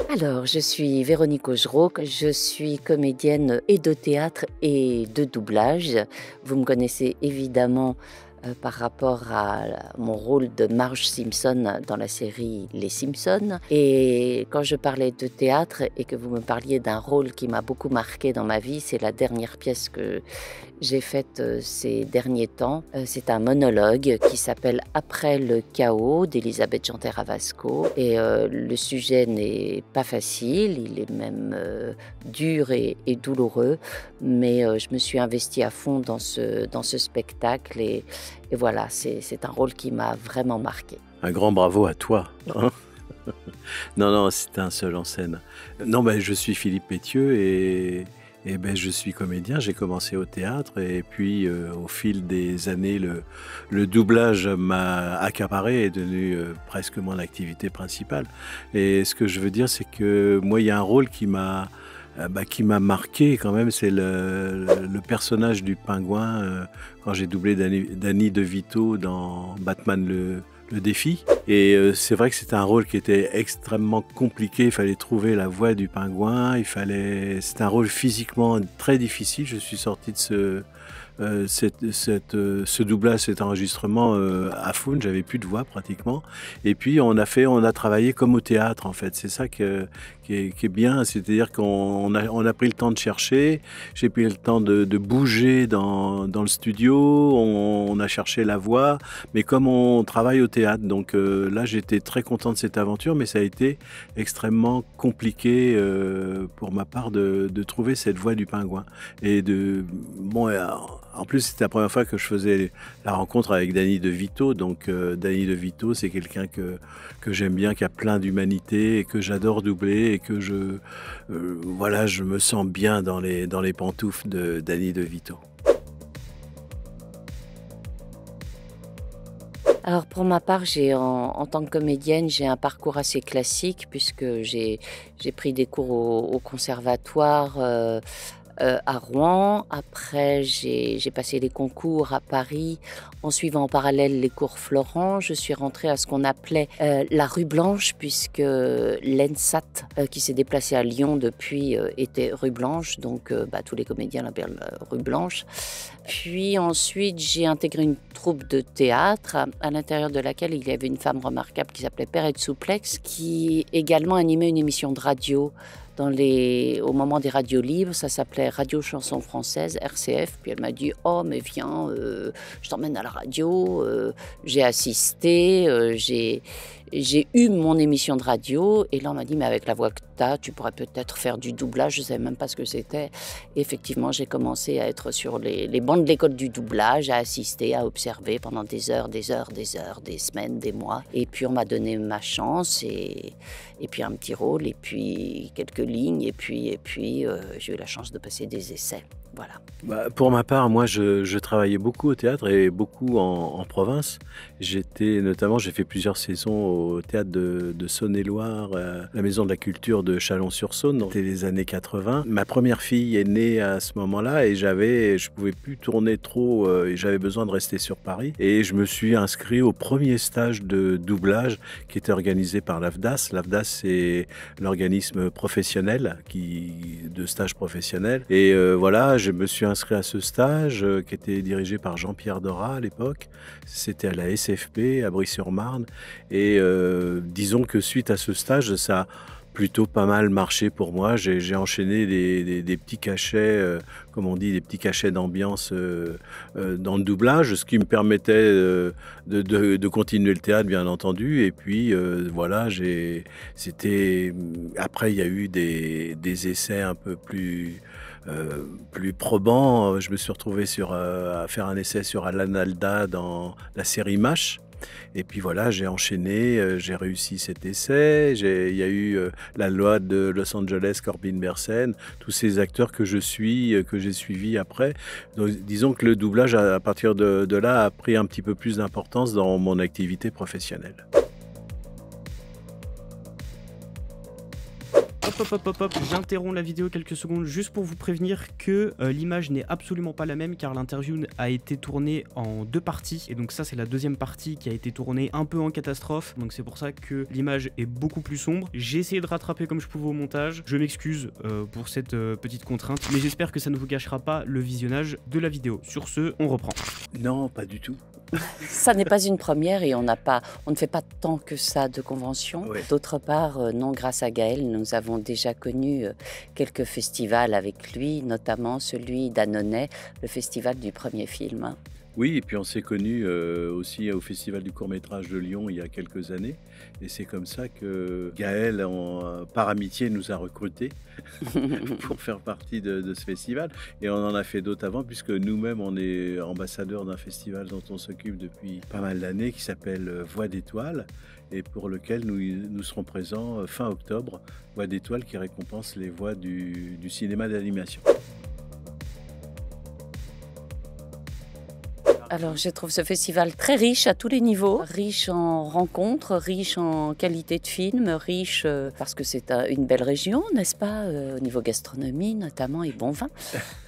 Alors, je suis Véronique Augereau, je suis comédienne et de théâtre et de doublage. Vous me connaissez évidemment par rapport à mon rôle de Marge Simpson dans la série Les Simpsons. Et quand je parlais de théâtre et que vous me parliez d'un rôle qui m'a beaucoup marqué dans ma vie, c'est la dernière pièce que j'ai faite ces derniers temps. C'est un monologue qui s'appelle Après le chaos d'Elisabeth Genter-Avasco. Et le sujet n'est pas facile, il est même dur et douloureux, mais je me suis investie à fond dans ce spectacle et voilà, c'est un rôle qui m'a vraiment marqué. Un grand bravo à toi, hein. Non, non, c'est un seul en scène. Non, je suis Philippe Pétieux et je suis comédien. J'ai commencé au théâtre et puis au fil des années, le doublage m'a accaparé et est devenu presque mon activité principale. Et ce que je veux dire, c'est que moi, il y a un rôle qui m'a marqué quand même, c'est le personnage du pingouin quand j'ai doublé Danny DeVito dans Batman le défi. Et c'est vrai que c'était un rôle qui était extrêmement compliqué. Il fallait trouver la voix du pingouin. C'était un rôle physiquement très difficile. Je suis sorti de ce doublage, cet enregistrement à faune, j'avais plus de voix pratiquement. Et puis on a travaillé comme au théâtre en fait. C'est ça qui est bien, c'est-à-dire qu'on a pris le temps de chercher. J'ai pris le temps de bouger dans le studio. On a cherché la voix, mais comme on travaille au théâtre, donc là j'étais très content de cette aventure, mais ça a été extrêmement compliqué pour ma part de trouver cette voix du pingouin et en plus, c'était la première fois que je faisais la rencontre avec Danny DeVito. Donc, Danny DeVito, c'est quelqu'un que j'aime bien, qui a plein d'humanité et que j'adore doubler et que je me sens bien dans les pantoufles de Danny DeVito. Alors pour ma part, en tant que comédienne, j'ai un parcours assez classique puisque j'ai pris des cours au conservatoire à Rouen. Après, j'ai passé les concours à Paris en suivant en parallèle les cours Florent. Je suis rentrée à ce qu'on appelait la rue Blanche puisque l'ENSAT qui s'est déplacé à Lyon depuis était rue Blanche. Donc tous les comédiens l'appellent rue Blanche. Puis ensuite, j'ai intégré une troupe de théâtre à l'intérieur de laquelle il y avait une femme remarquable qui s'appelait Perrette Souplex qui également animait une émission de radio au moment des radios libres. Ça s'appelait Radio Chanson Française, RCF. Puis elle m'a dit « Oh, mais viens, je t'emmène à la radio. » J'ai assisté, j'ai eu mon émission de radio. Et là, on m'a dit « Mais avec la voix que tu pourrais peut-être faire du doublage. » Je ne savais même pas ce que c'était. Et effectivement, j'ai commencé à être sur les bancs de l'école du doublage, à assister, à observer pendant des heures, des semaines, des mois. Et puis, on m'a donné ma chance et puis un petit rôle, et puis quelques lignes, et puis j'ai eu la chance de passer des essais. Voilà. Pour ma part, moi, je travaillais beaucoup au théâtre et beaucoup en province. J'ai fait plusieurs saisons au théâtre de Saône-et-Loire, la Maison de la Culture de Chalon-sur-Saône. C'était les années 80. Ma première fille est née à ce moment-là et je pouvais plus tourner trop et j'avais besoin de rester sur Paris. Et je me suis inscrit au premier stage de doublage qui était organisé par l'AFDAS. L'AFDAS, c'est l'organisme professionnel de stage professionnel. Et je me suis inscrit à ce stage qui était dirigé par Jean-Pierre Dorat à l'époque. C'était à la SFP, à Brie-sur-Marne. Et disons que suite à ce stage, ça a plutôt pas mal marché pour moi. J'ai enchaîné des petits cachets, comme on dit, des petits cachets d'ambiance dans le doublage, ce qui me permettait de continuer le théâtre, bien entendu. Et puis après, il y a eu des essais un peu plus probants. Je me suis retrouvé à faire un essai sur Alan Alda dans la série MASH. Et puis voilà, j'ai enchaîné, j'ai réussi cet essai. Il y a eu la loi de Los Angeles, Corbin Bernsen, tous ces acteurs que j'ai suivis après. Donc, disons que le doublage, à partir de là, a pris un petit peu plus d'importance dans mon activité professionnelle. Hop, j'interromps la vidéo quelques secondes juste pour vous prévenir que l'image n'est absolument pas la même car l'interview a été tournée en 2 parties et donc ça c'est la deuxième partie qui a été tournée un peu en catastrophe, donc c'est pour ça que l'image est beaucoup plus sombre. J'ai essayé de rattraper comme je pouvais au montage, je m'excuse pour cette petite contrainte, mais j'espère que ça ne vous gâchera pas le visionnage de la vidéo. Sur ce, on reprend. Non, pas du tout. Ça n'est pas une première et on ne fait pas tant que ça de conventions. Ouais. D'autre part, non, grâce à Gaël, nous avons déjà connu quelques festivals avec lui, notamment celui d'Annonay, le festival du premier film. Oui, et puis on s'est connus aussi au Festival du court-métrage de Lyon il y a quelques années. Et c'est comme ça que Gaël, par amitié, nous a recrutés pour faire partie de ce festival. Et on en a fait d'autres avant, puisque nous-mêmes, on est ambassadeurs d'un festival dont on s'occupe depuis pas mal d'années, qui s'appelle Voix d'étoiles, et pour lequel nous serons présents fin octobre. Voix d'étoiles qui récompense les voix du cinéma d'animation. Alors, je trouve ce festival très riche à tous les niveaux, riche en rencontres, riche en qualité de film, riche parce que c'est une belle région, n'est-ce pas, au niveau gastronomie notamment et bon vin.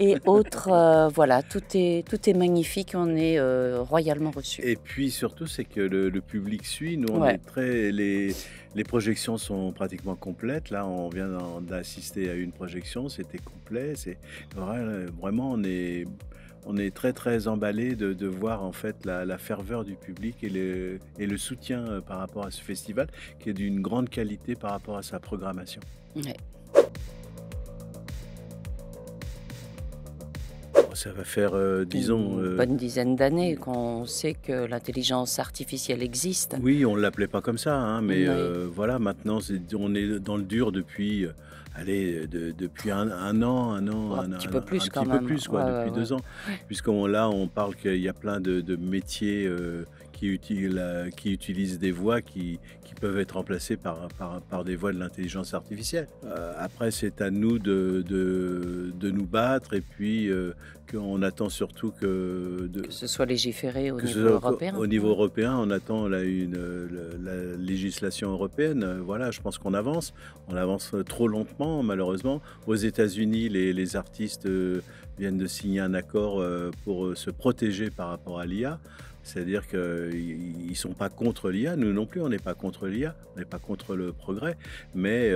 Et autres, voilà, tout est magnifique, on est royalement reçus. Et puis surtout, c'est que le public suit. Nous, on Ouais. est les projections sont pratiquement complètes. Là, on vient d'assister à une projection, c'était complet. Vraiment, on est très très emballé de voir en fait la ferveur du public et le soutien par rapport à ce festival qui est d'une grande qualité par rapport à sa programmation. Ouais. Ça va faire, disons... Une bonne dizaine d'années qu'on sait que l'intelligence artificielle existe. Oui, on ne l'appelait pas comme ça, hein, mais Oui. voilà, maintenant on est dans le dur depuis, depuis un an, Un petit peu plus un quand petit peu même. plus, quoi, Ouais, depuis ouais, ouais. 2 ans. On parle qu'il y a plein de métiers qui utilisent des voix qui peuvent être remplacées par des voix de l'intelligence artificielle. Après, c'est à nous de nous battre et puis qu'on attend surtout Que ce soit légiféré au que ce niveau soit européen. au niveau européen, on attend là la législation européenne. Voilà, je pense qu'on avance. On avance trop lentement, malheureusement. Aux États-Unis, les artistes viennent de signer un accord pour se protéger par rapport à l'IA. C'est-à-dire qu'ils ne sont pas contre l'IA, nous non plus, on n'est pas contre l'IA, on n'est pas contre le progrès, mais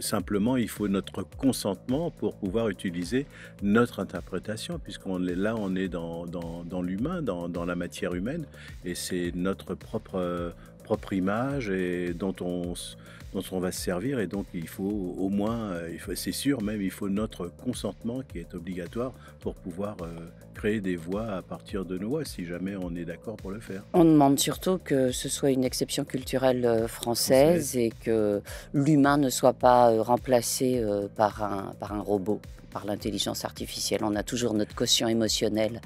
simplement, il faut notre consentement pour pouvoir utiliser notre interprétation, puisqu'on est là, on est dans l'humain, dans la matière humaine, et c'est notre propre image et dont on va se servir, et donc il faut au moins, c'est sûr même, il faut notre consentement qui est obligatoire pour pouvoir créer des voix à partir de nos voix, si jamais on est d'accord pour le faire. On demande surtout que ce soit une exception culturelle française et que l'humain ne soit pas remplacé par un robot, par l'intelligence artificielle. On a toujours notre quotient émotionnel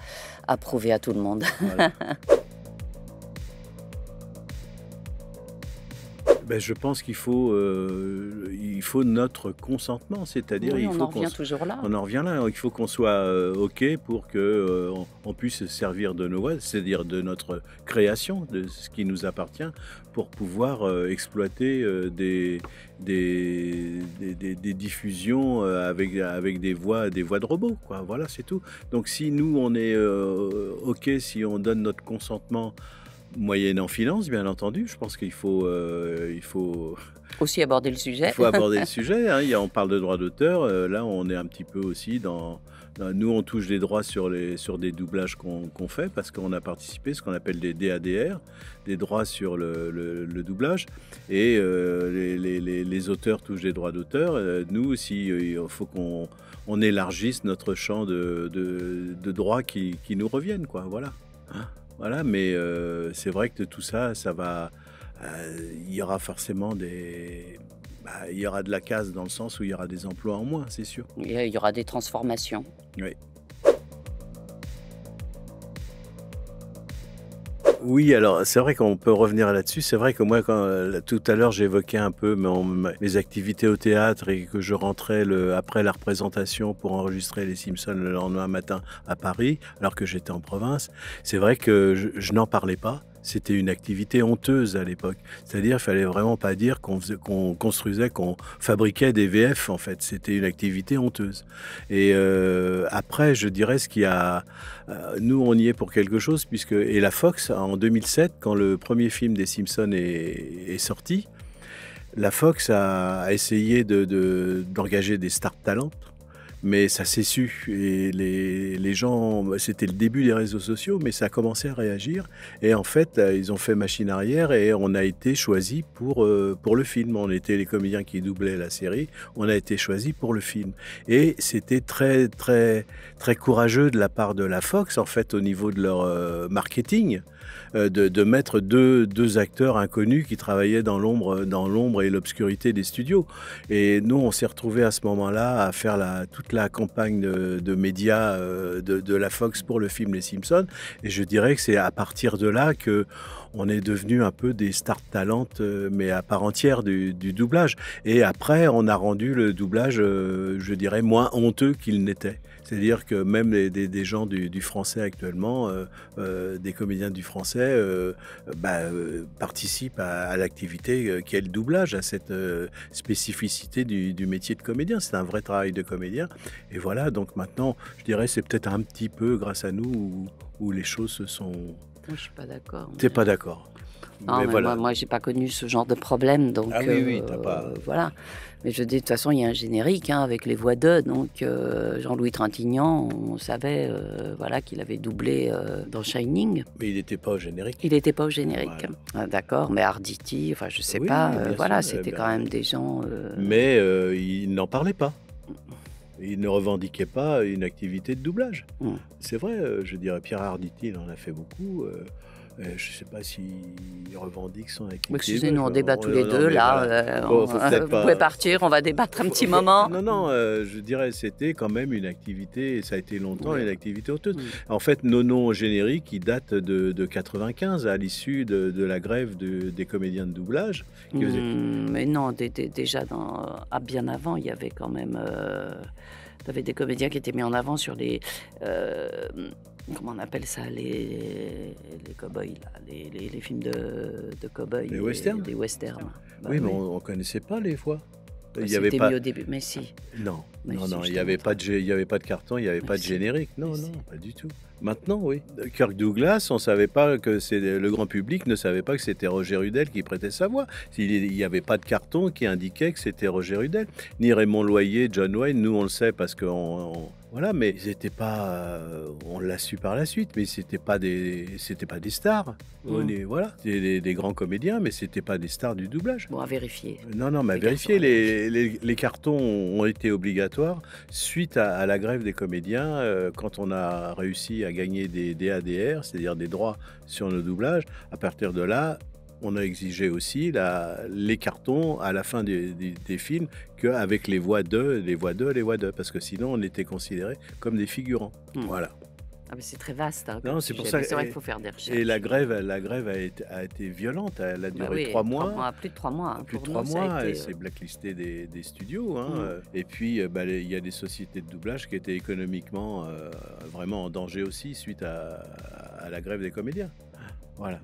à prouver à tout le monde. Voilà. Ben, je pense qu'il faut notre consentement, c'est-à-dire Oui, il on faut en revient toujours là. on en revient là, il faut qu'on soit OK pour que on puisse se servir de nos voix, c'est-à-dire de notre création, de ce qui nous appartient, pour pouvoir exploiter des diffusions avec des voix de robots, quoi. Voilà, c'est tout. Donc si nous on est OK, si on donne notre consentement moyennant finance, bien entendu, je pense qu'il faut Aussi aborder le sujet. il faut aborder le sujet, hein. On parle de droits d'auteur, là on est un petit peu aussi nous on touche des droits sur des doublages qu'on fait parce qu'on a participé, ce qu'on appelle des DADR, des droits sur le doublage, et les auteurs touchent des droits d'auteur. Nous aussi, il faut qu'on élargisse notre champ de droits qui nous reviennent, quoi, voilà. Hein. Voilà, mais c'est vrai que de tout ça, il y aura forcément il y aura de la casse dans le sens où il y aura des emplois en moins, c'est sûr. Il y aura des transformations. Oui. Oui, alors c'est vrai qu'on peut revenir là-dessus. C'est vrai que moi, tout à l'heure, j'évoquais un peu mes activités au théâtre et que je rentrais après la représentation pour enregistrer les Simpsons le lendemain matin à Paris, alors que j'étais en province. C'est vrai que je n'en parlais pas. C'était une activité honteuse à l'époque. C'est-à-dire, il fallait vraiment pas dire qu'on construisait, qu'on fabriquait des VF, en fait. C'était une activité honteuse. Et après, je dirais ce qui a... nous, on y est pour quelque chose, puisque... Et la Fox, en 2007, quand le premier film des Simpsons est sorti, la Fox a essayé d'engager des stars talents. Mais ça s'est su et les gens, c'était le début des réseaux sociaux, mais ça a commencé à réagir. Et en fait, ils ont fait machine arrière et on a été choisis pour le film. On était les comédiens qui doublaient la série, on a été choisis pour le film. Et c'était très, très, très courageux de la part de la Fox, en fait, au niveau de leur marketing. De mettre deux acteurs inconnus qui travaillaient dans l'ombre et l'obscurité des studios. Et nous, on s'est retrouvés à ce moment-là à faire toute la campagne de médias de la Fox pour le film Les Simpsons. Et je dirais que c'est à partir de là que on est devenu un peu des stars talentes, mais à part entière du doublage. Et après, on a rendu le doublage, je dirais, moins honteux qu'il n'était. C'est-à-dire que même des gens du français actuellement, des comédiens du français, participent à l'activité qui est le doublage, à cette spécificité du métier de comédien. C'est un vrai travail de comédien. Et voilà, donc maintenant, je dirais, c'est peut-être un petit peu grâce à nous où les choses se sont... Moi, je suis pas d'accord. T'es pas d'accord? Non, mais voilà. Moi, j'ai pas connu ce genre de problème, donc oui, t'as pas... voilà. Mais je dis, de toute façon, il y a un générique avec les voix d'eux, donc Jean-Louis Trintignant, on savait voilà, qu'il avait doublé dans Shining. Mais il n'était pas au générique. Il n'était pas au générique, voilà. Ah, d'accord, mais Arditi, enfin, je sais pas, voilà, sûr, c'était quand même des gens... Mais il n'en parlait pas. Il ne revendiquait pas une activité de doublage. C'est vrai, je dirais, Pierre Arditi, il en a fait beaucoup. Je ne sais pas s'il revendique son activité. Excusez-nous, on débat tous les deux, là. Vous pouvez partir, on va débattre un petit moment. Non, je dirais c'était quand même une activité, et ça a été longtemps une activité honteuse. En fait, nos noms génériques, ils datent de 95, à l'issue de la grève des comédiens de doublage. Mais non, déjà, bien avant, il y avait quand même... Il y avait des comédiens qui étaient mis en avant sur les... comment on appelle ça, les cow-boys, là, les films de cow-boys. Les westerns. Des westerns. Oui, mais on ne connaissait pas les fois. C'était mis au début, mais si. Non, il n'y avait pas de carton, il n'y avait pas de générique. Non, pas du tout. Maintenant, oui. Kirk Douglas, on savait pas que le grand public ne savait pas que c'était Roger Rudel qui prêtait sa voix. Il n'y avait pas de carton qui indiquait que c'était Roger Rudel. Ni Raymond Loyer, John Wayne, nous on le sait parce que voilà, mais ils n'étaient pas, on l'a su par la suite, mais c'était pas des stars. Voilà, c'était des grands comédiens, mais c'était pas des stars du doublage. Bon, à vérifier. Non, mais à vérifier. Les cartons ont été obligatoires suite à la grève des comédiens quand on a réussi à gagner des DADR, c'est-à-dire des droits sur nos doublages. À partir de là, on a exigé aussi les cartons à la fin des films qu'avec les voix d'eux, parce que sinon on était considérés comme des figurants. Voilà. Ah mais c'est très vaste. Hein, non, c'est pour ça. C'est vrai qu'il faut faire des recherches. Et la grève a été violente. Elle a duré 3 mois. Plus de 3 mois. Plus de 3 mois. Elle s'est blacklisté des studios. Et puis, il y a des sociétés de doublage qui étaient économiquement vraiment en danger aussi suite à la grève des comédiens. Voilà.